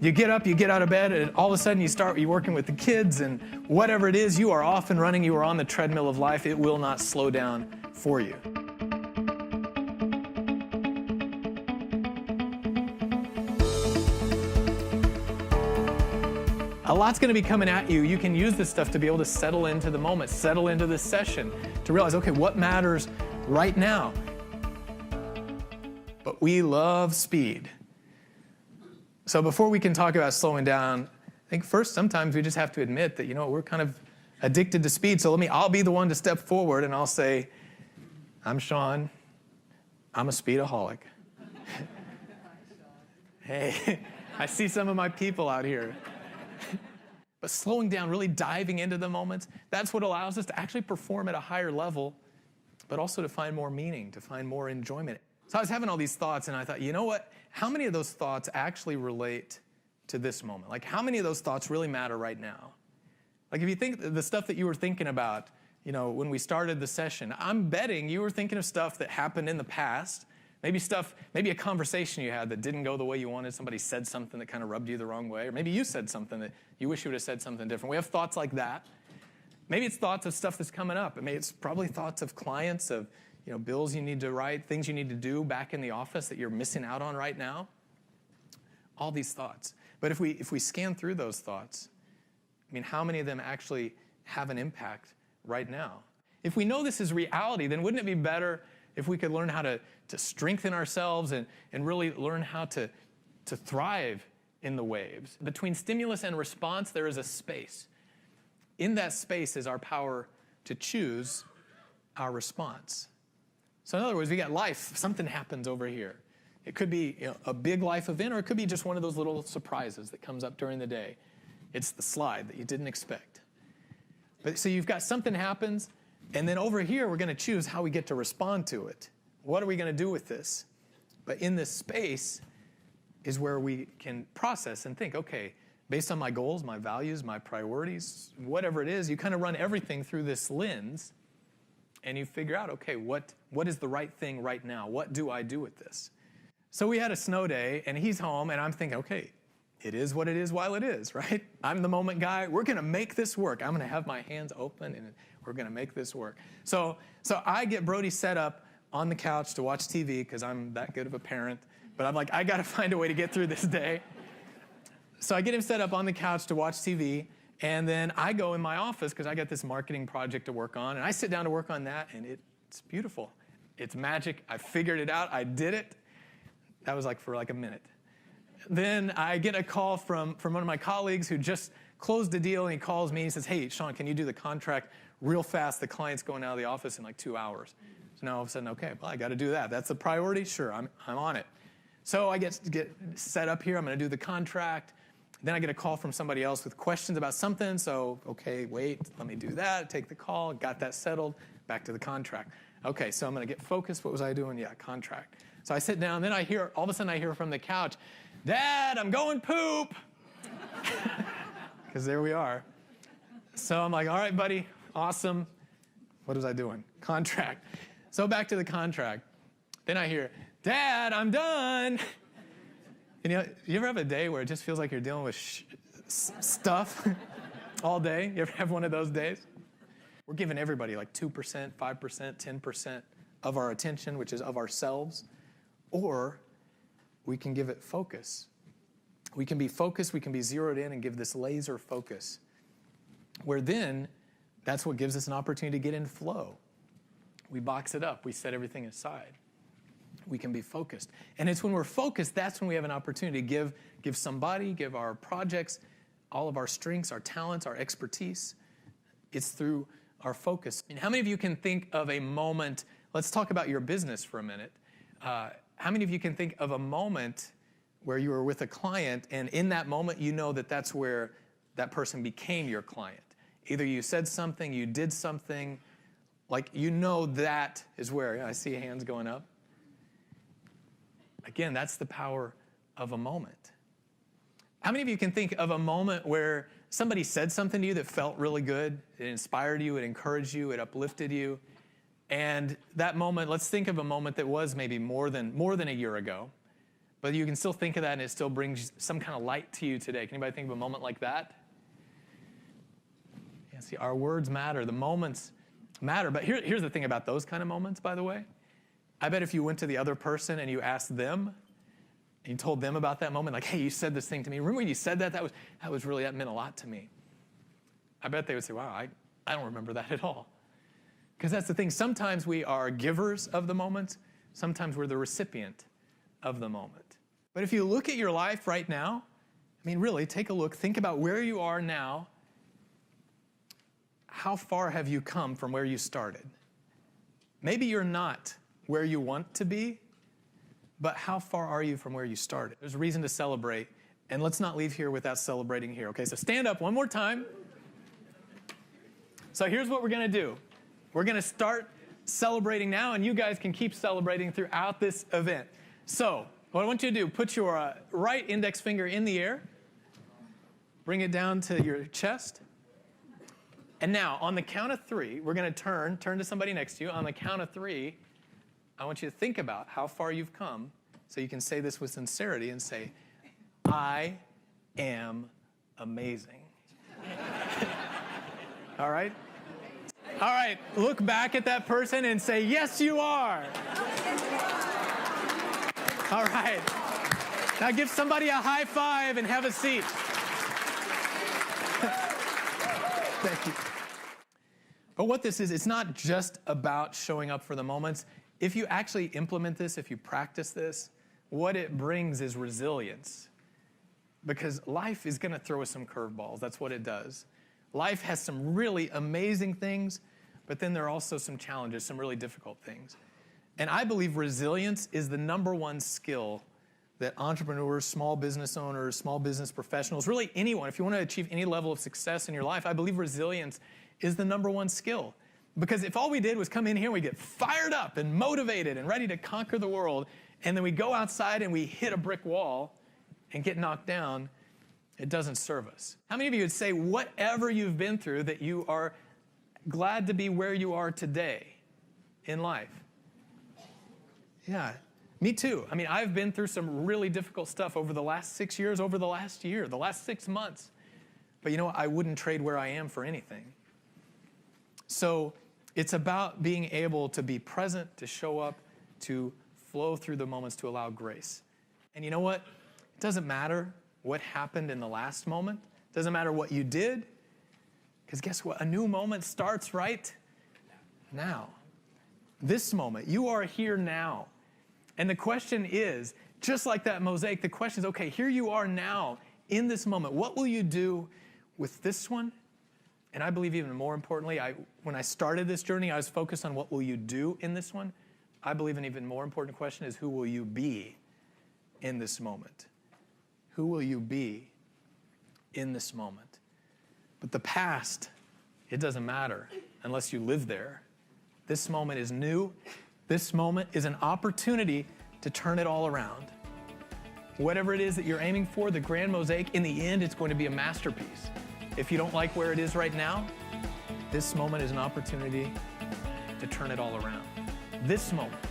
You get up, you get out of bed, and all of a sudden you're working with the kids, and whatever it is, you are off and running, you are on the treadmill of life. It will not slow down for you. A lot's going to be coming at you. You can use this stuff to be able to settle into the moment, settle into this session, to realize, okay, what matters right now? But we love speed. So before we can talk about slowing down, I think first sometimes we just have to admit that, we're kind of addicted to speed. So I'll be the one to step forward and I'll say, I'm Shawn. I'm a speedaholic. Hey, I see some of my people out here. But slowing down, really diving into the moments, that's what allows us to actually perform at a higher level, but also to find more meaning, to find more enjoyment. So I was having all these thoughts, and I thought, you know what? How many of those thoughts actually relate to this moment? Like, how many of those thoughts really matter right now? Like, if you think the stuff that you were thinking about, when we started the session, I'm betting you were thinking of stuff that happened in the past, maybe a conversation you had that didn't go the way you wanted. Somebody said something that kind of rubbed you the wrong way, or maybe you said something that you wish you would have said something different. We have thoughts like that. Maybe it's thoughts of stuff that's coming up. It's probably thoughts of clients, of bills you need to write, things you need to do back in the office that you're missing out on right now. All these thoughts. But if we scan through those thoughts, how many of them actually have an impact right now? If we know this is reality, then wouldn't it be better if we could learn how to strengthen ourselves and really learn how to thrive in the waves? Between stimulus and response, there is a space. In that space is our power to choose our response. So in other words, we got life. Something happens over here. It could be a big life event, or it could be just one of those little surprises that comes up during the day. It's the slide that you didn't expect. But so you've got something happens, and then over here, we're going to choose how we get to respond to it. What are we going to do with this? But in this space is where we can process and think, okay, based on my goals, my values, my priorities, whatever it is, you kind of run everything through this lens, and you figure out, okay, what is the right thing right now? What do I do with this? So we had a snow day, and he's home, and I'm thinking, okay, it is what it is while it is, right? I'm the moment guy. We're going to make this work. I'm going to have my hands open, and we're going to make this work. So I get Brody set up on the couch to watch TV because I'm that good of a parent. But I'm like, I got to find a way to get through this day. So I get him set up on the couch to watch TV. And then I go in my office because I got this marketing project to work on. And I sit down to work on that. And it's beautiful. It's magic. I figured it out. I did it. That was for a minute. Then I get a call from one of my colleagues who just closed a deal. And he calls me. He says, hey, Shawn, can you do the contract real fast? The client's going out of the office in 2 hours. So now all of a sudden, okay, well, I got to do that. That's a priority? Sure, I'm on it. So I get set up here. I'm going to do the contract. Then I get a call from somebody else with questions about something. So, okay, wait, let me do that. Take the call. Got that settled. Back to the contract. Okay, so I'm going to get focused. What was I doing? Yeah, contract. So I sit down. Then all of a sudden I hear from the couch, Dad, I'm going poop. Because there we are. So I'm like, all right, buddy, awesome. What was I doing? Contract. So back to the contract. Then I hear, Dad, I'm done. And you ever have a day where it just feels like you're dealing with stuff all day? You ever have one of those days? We're giving everybody 2%, 5%, 10% of our attention, which is of ourselves. Or we can give it focus. We can be focused, we can be zeroed in and give this laser focus. Where then, that's what gives us an opportunity to get in flow. We box it up, we set everything aside. We can be focused. And it's when we're focused, that's when we have an opportunity to give somebody, give our projects, all of our strengths, our talents, our expertise. It's through our focus. And how many of you can think of a moment, let's talk about your business for a minute. How many of you can think of a moment where you were with a client, and in that moment you know that that's where that person became your client? Either you said something, you did something, that is where, I see hands going up. Again, that's the power of a moment. How many of you can think of a moment where somebody said something to you that felt really good, it inspired you, it encouraged you, it uplifted you, and that moment, let's think of a moment that was maybe more than a year ago, But you can still think of that and it still brings some kind of light to you today. Can anybody think of a moment like that? Yeah, see, our words matter. The moments matter. But here's the thing about those kind of moments, by the way. I bet if you went to the other person and you asked them, and you told them about that moment, like, hey, you said this thing to me. Remember when you said that? That meant a lot to me. I bet they would say, wow, I don't remember that at all. Because that's the thing. Sometimes we are givers of the moment. Sometimes we're the recipient of the moment. But if you look at your life right now, I mean, really, take a look. Think about where you are now. How far have you come from where you started? Maybe you're not where you want to be, but how far are you from where you started? There's a reason to celebrate, and let's not leave here without celebrating here. Okay, so stand up one more time. So here's what we're going to do. We're going to start celebrating now, and you guys can keep celebrating throughout this event. So what I want you to do, put your right index finger in the air. Bring it down to your chest. And now, on the count of 3, we're going to turn to somebody next to you. On the count of 3, I want you to think about how far you've come so you can say this with sincerity and say, I am amazing. All right? All right, look back at that person and say, yes, you are. All right. Now give somebody a high five and have a seat. Thank you. But what this is, it's not just about showing up for the moments. If you actually implement this, if you practice this, what it brings is resilience. Because life is going to throw us some curveballs. That's what it does. Life has some really amazing things, but then there are also some challenges, some really difficult things. And I believe resilience is the #1 skill that entrepreneurs, small business owners, small business professionals, really anyone, if you want to achieve any level of success in your life, I believe resilience is the #1 skill. Because if all we did was come in here and we get fired up and motivated and ready to conquer the world, and then we go outside and we hit a brick wall and get knocked down, it doesn't serve us. How many of you would say whatever you've been through that you are glad to be where you are today in life? Yeah, me too. I mean, I've been through some really difficult stuff over the last 6 years, over the last year, the last 6 months. But you know what? I wouldn't trade where I am for anything. So it's about being able to be present, to show up, to flow through the moments, to allow grace. And you know what? It doesn't matter what happened in the last moment. It doesn't matter what you did. Because guess what? A new moment starts right now. This moment. You are here now. And the question is, just like that mosaic, the question is, okay, here you are now in this moment. What will you do with this one? And I believe even more importantly, when I started this journey, I was focused on what will you do in this one. I believe an even more important question is, who will you be in this moment? Who will you be in this moment? But the past, it doesn't matter unless you live there. This moment is new. This moment is an opportunity to turn it all around. Whatever it is that you're aiming for, the grand mosaic, in the end, it's going to be a masterpiece. If you don't like where it is right now, this moment is an opportunity to turn it all around. This moment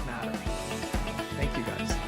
matters. Thank you, guys.